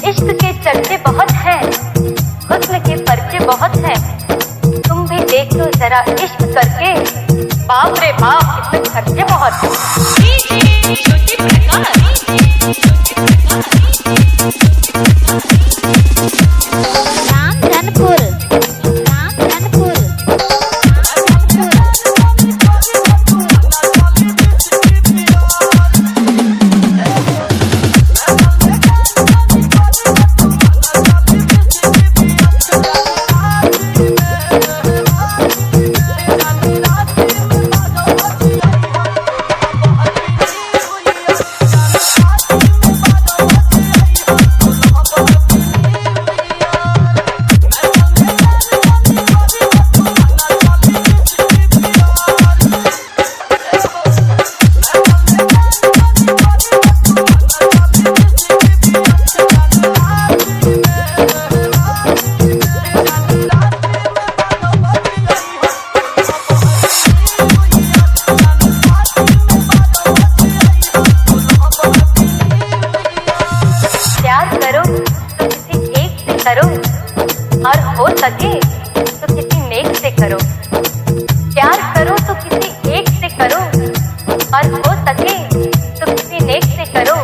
इश्क के चर्चे बहुत हैं, हुस्न के पर्चे बहुत हैं। तुम भी देख लो जरा इश्क करके, बाप रे बाप इसमें खर्चे बहुत हैं। और हो सके तो किसी नेक से करो। प्यार करो तो किसी एक से करो, और हो सके तो किसी नेक से करो।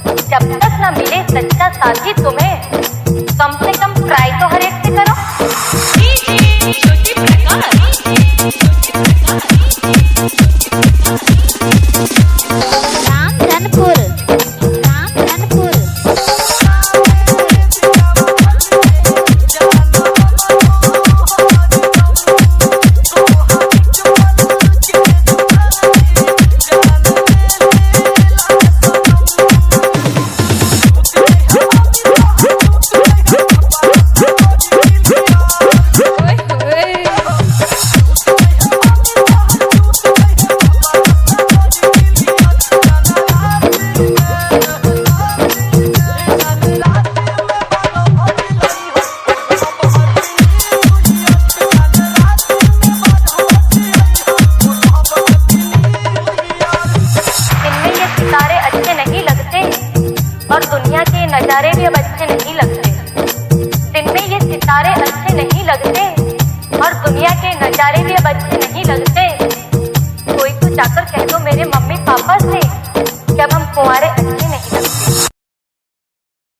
जब तक ना मिले सच्चा साथी तुम्हें, कम से कम ट्राई तो हर एक से करो। और दुनिया के नजारे भी अब अच्छे नहीं लगते। दिन में ये सितारे अच्छे नहीं लगते, और दुनिया के नजारे भी अब अच्छे